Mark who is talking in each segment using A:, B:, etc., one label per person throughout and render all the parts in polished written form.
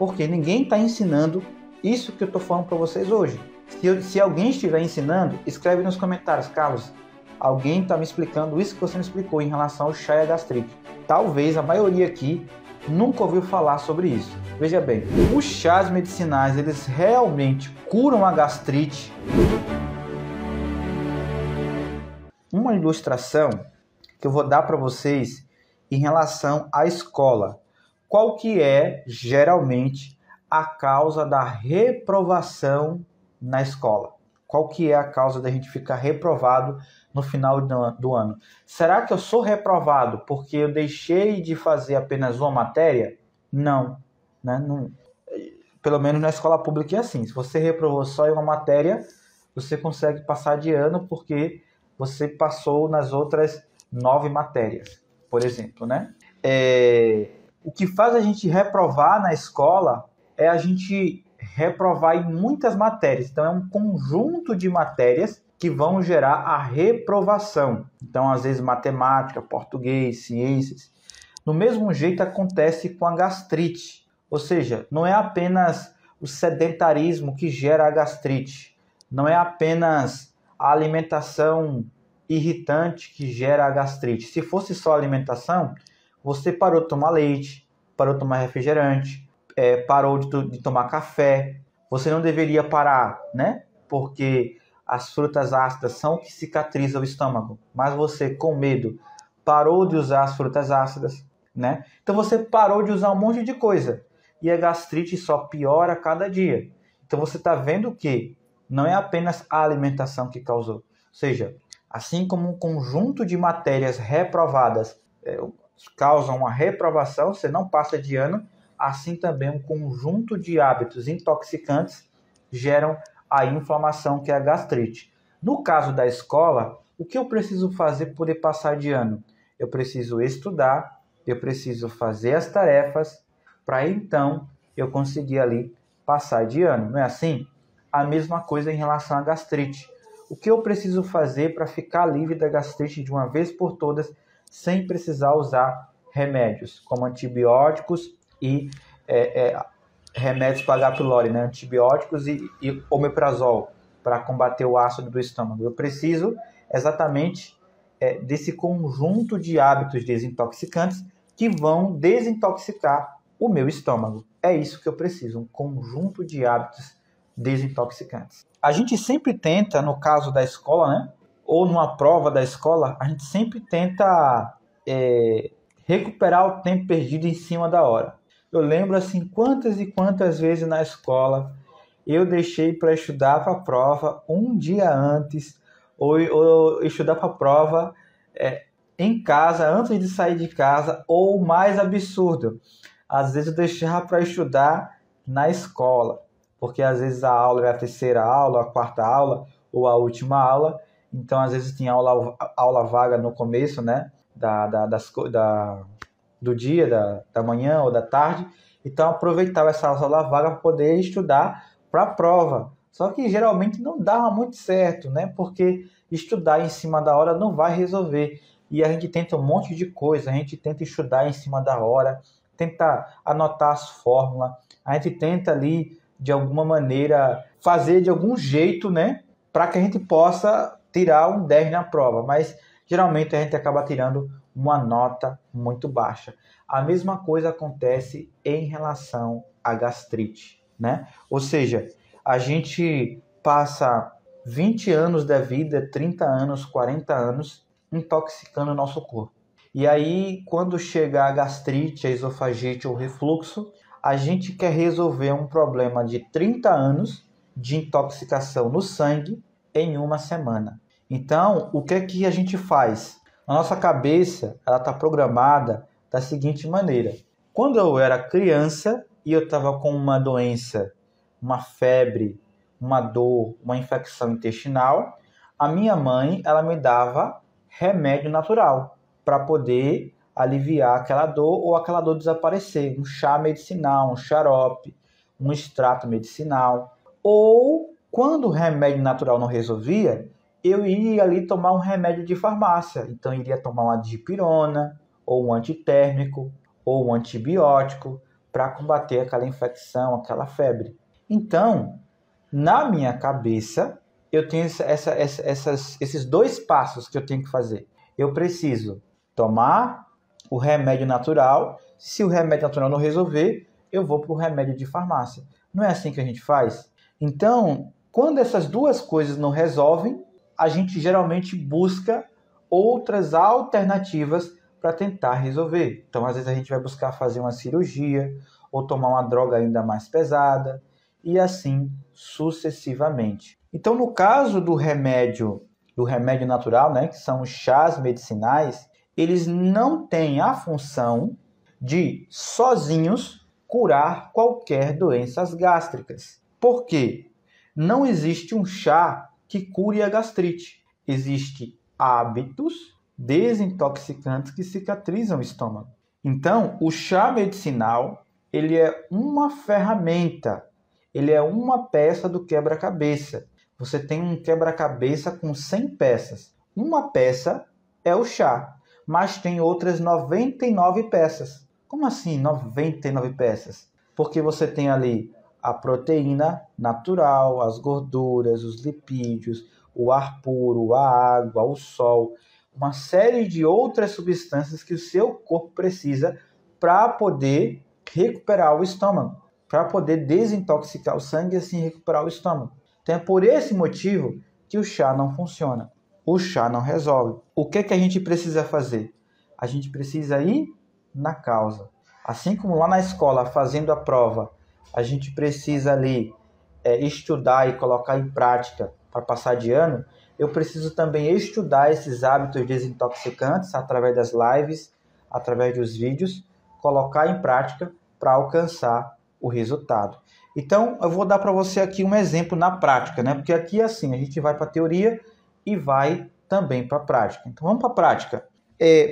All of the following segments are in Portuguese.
A: porque ninguém está ensinando isso que eu estou falando para vocês hoje. Se alguém estiver ensinando, escreve nos comentários: Carlos, alguém está me explicando isso que você me explicou em relação ao chá e a gastrite. Talvez a maioria aqui nunca ouviu falar sobre isso. Veja bem, os chás medicinais, eles realmente curam a gastrite? Uma ilustração que eu vou dar para vocês em relação à escola. Qual que é, geralmente, a causa da reprovação na escola? Qual que é a causa da gente ficar reprovado no final do ano? Será que eu sou reprovado porque eu deixei de fazer apenas uma matéria? Não, né? Não. Pelo menos na escola pública é assim. Se você reprovou só em uma matéria, você consegue passar de ano porque você passou nas outras 9 matérias, por exemplo, né? O que faz a gente reprovar na escola é a gente reprovar em muitas matérias. Então, é um conjunto de matérias que vão gerar a reprovação. Então, às vezes, matemática, português, ciências. Do mesmo jeito acontece com a gastrite. Ou seja, não é apenas o sedentarismo que gera a gastrite. Não é apenas a alimentação irritante que gera a gastrite. Se fosse só alimentação, você parou de tomar leite, parou de tomar refrigerante, parou de tomar café. Você não deveria parar, né? Porque as frutas ácidas são o que cicatriza o estômago. Mas você, com medo, parou de usar as frutas ácidas, né? Então você parou de usar um monte de coisa. E a gastrite só piora a cada dia. Então você está vendo que não é apenas a alimentação que causou. Ou seja, assim como um conjunto de matérias reprovadas causam uma reprovação, você não passa de ano, assim também um conjunto de hábitos intoxicantes geram a inflamação, que é a gastrite. No caso da escola, o que eu preciso fazer para poder passar de ano? Eu preciso estudar, eu preciso fazer as tarefas, para então eu conseguir ali passar de ano, não é assim? A mesma coisa em relação à gastrite. O que eu preciso fazer para ficar livre da gastrite de uma vez por todas, sem precisar usar remédios, como antibióticos e remédios para H. pylori, né? Antibióticos e omeprazol, para combater o ácido do estômago. Eu preciso exatamente desse conjunto de hábitos desintoxicantes que vão desintoxicar o meu estômago. É isso que eu preciso, um conjunto de hábitos desintoxicantes. A gente sempre tenta, no caso da escola, né, ou numa prova da escola, a gente sempre tenta recuperar o tempo perdido em cima da hora. Eu lembro assim quantas e quantas vezes na escola eu deixei para estudar para a prova um dia antes, ou estudar para a prova em casa, antes de sair de casa, ou mais absurdo, às vezes eu deixava para estudar na escola, porque às vezes a aula era a terceira aula, a quarta aula, ou a última aula, então às vezes tinha aula vaga no começo, né, do dia, da manhã ou da tarde, então eu aproveitava essa aula vaga para poder estudar para a prova. Só que geralmente não dava muito certo, né, porque estudar em cima da hora não vai resolver. E a gente tenta um monte de coisa, a gente tenta estudar em cima da hora, tenta anotar as fórmulas, a gente tenta ali, de alguma maneira, fazer de algum jeito, né, para que a gente possa tirar um 10 na prova. Mas geralmente a gente acaba tirando uma nota muito baixa. A mesma coisa acontece em relação à gastrite, né? Ou seja, a gente passa 20 anos da vida, 30 anos, 40 anos, intoxicando o nosso corpo. E aí, quando chega a gastrite, a esofagite ou refluxo, a gente quer resolver um problema de 30 anos de intoxicação no sangue em uma semana. Então, o que é que a gente faz? A nossa cabeça ela está programada da seguinte maneira. Quando eu era criança e eu estava com uma doença, uma febre, uma dor, uma infecção intestinal, a minha mãe ela me dava remédio natural para poder aliviar aquela dor ou aquela dor desaparecer. Um chá medicinal, um xarope, um extrato medicinal. Ou, quando o remédio natural não resolvia, eu iria ali tomar um remédio de farmácia. Então, eu iria tomar uma dipirona, ou um antitérmico, ou um antibiótico, para combater aquela infecção, aquela febre. Então, na minha cabeça, eu tenho esses 2 passos que eu tenho que fazer. Eu preciso tomar o remédio natural. Se o remédio natural não resolver, eu vou para o remédio de farmácia. Não é assim que a gente faz? Então, quando essas 2 coisas não resolvem, a gente geralmente busca outras alternativas para tentar resolver. Então, às vezes a gente vai buscar fazer uma cirurgia ou tomar uma droga ainda mais pesada e assim sucessivamente. Então, no caso do remédio natural, né, que são os chás medicinais, eles não têm a função de, sozinhos, curar qualquer doenças gástricas. Por quê? Não existe um chá que cure a gastrite. Existem hábitos desintoxicantes que cicatrizam o estômago. Então, o chá medicinal, ele é uma ferramenta, ele é uma peça do quebra-cabeça. Você tem um quebra-cabeça com 100 peças. Uma peça é o chá, mas tem outras 99 peças. Como assim 99 peças? Porque você tem ali a proteína natural, as gorduras, os lipídios, o ar puro, a água, o sol, uma série de outras substâncias que o seu corpo precisa para poder recuperar o estômago, para poder desintoxicar o sangue e assim recuperar o estômago. Então é por esse motivo que o chá não funciona. O chá não resolve. O que a gente precisa fazer? A gente precisa ir na causa. Assim como lá na escola, fazendo a prova, a gente precisa ali estudar e colocar em prática para passar de ano, eu preciso também estudar esses hábitos desintoxicantes através das lives, através dos vídeos, colocar em prática para alcançar o resultado. Então, eu vou dar para você aqui um exemplo na prática, né? Porque aqui é assim, a gente vai para a teoria e vai também para a prática. Então, vamos para a prática.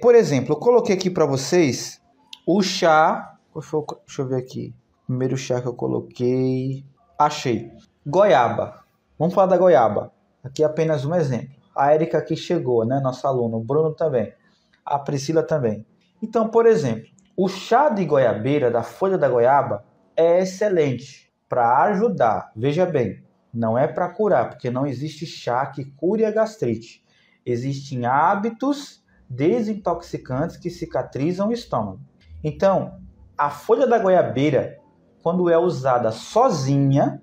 A: Por exemplo, eu coloquei aqui para vocês o chá... Deixa eu ver aqui. Primeiro chá que eu coloquei... Achei. Goiaba. Vamos falar da goiaba. Aqui é apenas um exemplo. A Érica aqui chegou, né? Nossa aluna. O Bruno também. A Priscila também. Então, por exemplo, o chá de goiabeira, da folha da goiaba, é excelente para ajudar. Veja bem, não é para curar, porque não existe chá que cure a gastrite. Existem hábitos desintoxicantes que cicatrizam o estômago. Então, a folha da goiabeira, quando é usada sozinha,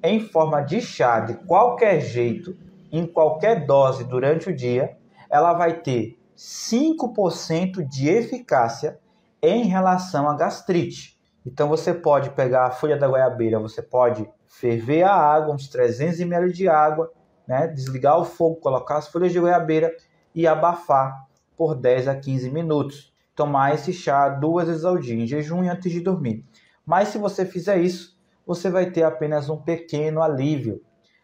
A: em forma de chá, de qualquer jeito, em qualquer dose durante o dia, ela vai ter 5% de eficácia em relação à gastrite. Então, você pode pegar a folha da goiabeira, você pode ferver a água, uns 300 ml de água, né? Desligar o fogo, colocar as folhas de goiabeira e abafar por 10 a 15 minutos. Tomar esse chá 2 vezes ao dia, em jejum e antes de dormir. Mas se você fizer isso, você vai ter apenas um pequeno alívio,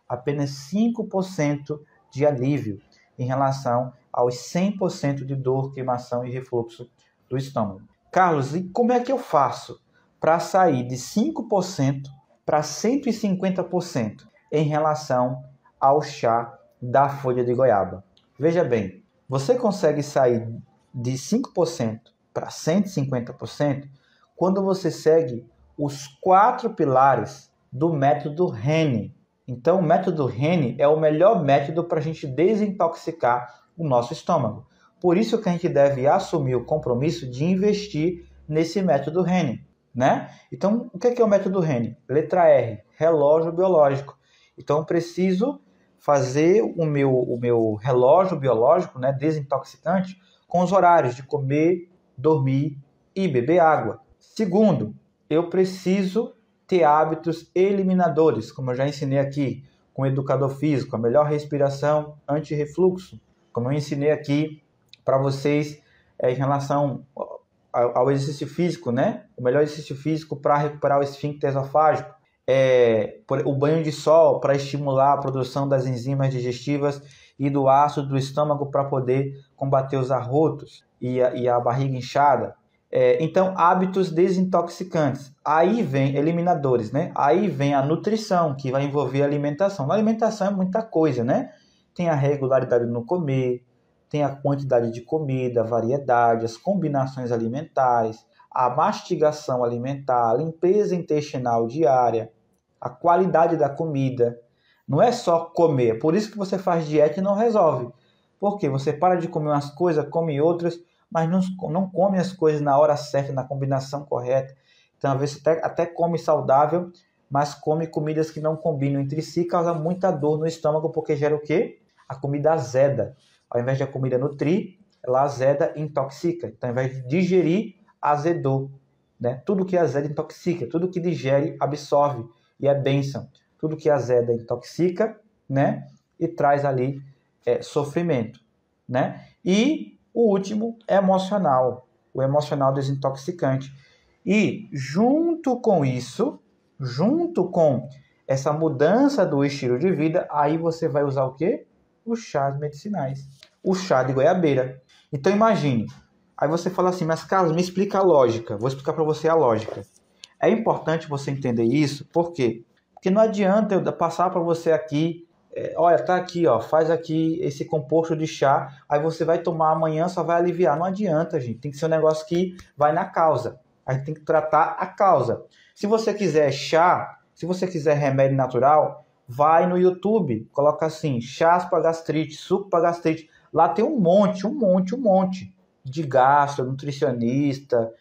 A: apenas 5% de alívio em relação aos 100% de dor, queimação e refluxo do estômago. Carlos, e como é que eu faço para sair de 5% para 150% em relação ao chá da folha de goiaba? Veja bem, você consegue sair de 5% para 150% quando você segue os 4 pilares do método Henry. Então, o método Henry é o melhor método para a gente desintoxicar o nosso estômago. Por isso que a gente deve assumir o compromisso de investir nesse método Henry, né? Então, o que é o método Henry? Letra R, relógio biológico. Então, eu preciso fazer o meu relógio biológico, né, desintoxicante, com os horários de comer, dormir e beber água. Segundo, eu preciso ter hábitos eliminadores, como eu já ensinei aqui com o educador físico, a melhor respiração anti-refluxo, como eu ensinei aqui para vocês em relação ao exercício físico, né? O melhor exercício físico para recuperar o esfíncter esofágico, o banho de sol para estimular a produção das enzimas digestivas e do ácido do estômago para poder combater os arrotos e a barriga inchada. Então, hábitos desintoxicantes. Aí vem eliminadores, né? Aí vem a nutrição, que vai envolver a alimentação. Na alimentação é muita coisa, né? Tem a regularidade no comer, tem a quantidade de comida, a variedade, as combinações alimentares, a mastigação alimentar, a limpeza intestinal diária, a qualidade da comida. Não é só comer. Por isso que você faz dieta e não resolve. Porque você para de comer umas coisas, come outras, mas não come as coisas na hora certa, na combinação correta. Então, às vezes, você até come saudável, mas come comidas que não combinam entre si, causa muita dor no estômago, porque gera o quê? A comida azeda. Ao invés de a comida nutrir, ela azeda e intoxica. Então, ao invés de digerir, azedou. Né? Tudo que azeda intoxica, tudo que digere absorve. E é bênção. Tudo que azeda intoxica, né? E traz ali sofrimento. Né? E o último é emocional. O emocional desintoxicante. E junto com isso, junto com essa mudança do estilo de vida, aí você vai usar o quê? Os chás medicinais. O chá de goiabeira. Então imagine, aí você fala assim, mas Carlos, me explica a lógica. Vou explicar para você a lógica. É importante você entender isso, por quê? Porque não adianta eu passar para você aqui, olha, tá aqui, ó, faz aqui esse composto de chá, aí você vai tomar amanhã, só vai aliviar. Não adianta, gente. Tem que ser um negócio que vai na causa. A gente tem que tratar a causa. Se você quiser chá, se você quiser remédio natural, vai no YouTube, coloca assim, chás para gastrite, suco para gastrite. Lá tem um monte de gastro, nutricionista,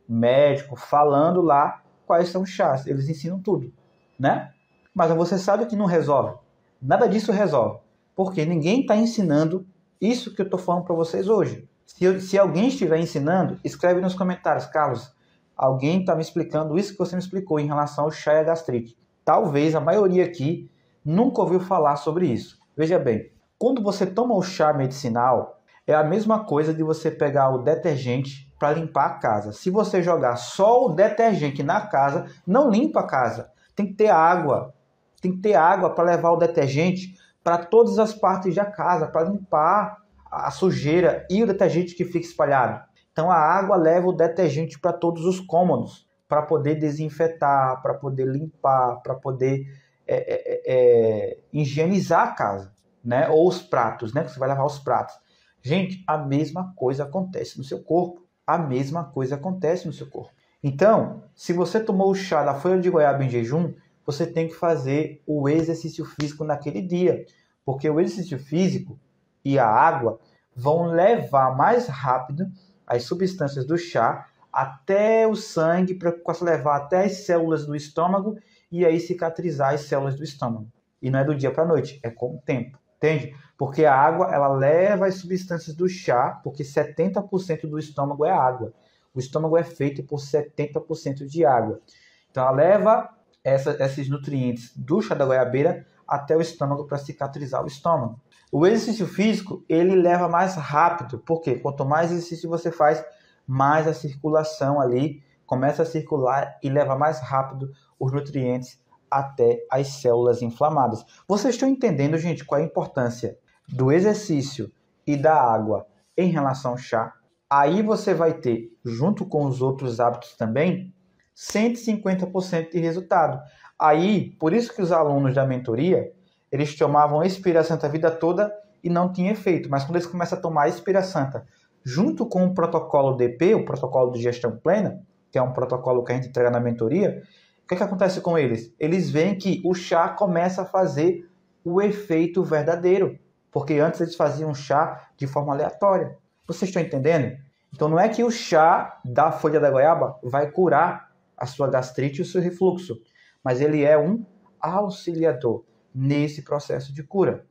A: médico, falando lá quais são os chás. Eles ensinam tudo, né? Mas você sabe que não resolve. Nada disso resolve. Porque ninguém está ensinando isso que eu estou falando para vocês hoje. Se alguém estiver ensinando, escreve nos comentários, Carlos, alguém está me explicando isso que você me explicou em relação ao chá e a gastrite. Talvez a maioria aqui nunca ouviu falar sobre isso. Veja bem, quando você toma o chá medicinal, é a mesma coisa de você pegar o detergente para limpar a casa. Se você jogar só o detergente na casa, não limpa a casa. Tem que ter água. Tem que ter água para levar o detergente para todas as partes da casa, para limpar a sujeira e o detergente que fica espalhado. Então a água leva o detergente para todos os cômodos, para poder desinfetar, para poder limpar, para poder higienizar a casa, né? Ou os pratos, né? Que você vai lavar os pratos. Gente, a mesma coisa acontece no seu corpo. A mesma coisa acontece no seu corpo. Então, se você tomou o chá da folha de goiaba em jejum, você tem que fazer o exercício físico naquele dia, porque o exercício físico e a água vão levar mais rápido as substâncias do chá até o sangue, para levar até as células do estômago e aí cicatrizar as células do estômago. E não é do dia para a noite, é com o tempo, entende? Porque a água, ela leva as substâncias do chá, porque 70% do estômago é água. O estômago é feito por 70% de água. Então, ela leva esses nutrientes do chá da goiabeira até o estômago para cicatrizar o estômago. O exercício físico, ele leva mais rápido, porque quanto mais exercício você faz, mais a circulação ali começa a circular e leva mais rápido os nutrientes até as células inflamadas. Vocês estão entendendo, gente, qual é a importância do exercício e da água em relação ao chá? Aí você vai ter, junto com os outros hábitos também, 150% de resultado. Aí, por isso que os alunos da mentoria, eles tomavam Espírita Santa a vida toda e não tinha efeito. Mas quando eles começam a tomar Espírita Santa, junto com o protocolo DP, o protocolo de gestão plena, que é um protocolo que a gente entrega na mentoria, o que acontece com eles? Eles veem que o chá começa a fazer o efeito verdadeiro. Porque antes eles faziam chá de forma aleatória. Vocês estão entendendo? Então não é que o chá da folha da goiaba vai curar a sua gastrite e o seu refluxo, mas ele é um auxiliador nesse processo de cura.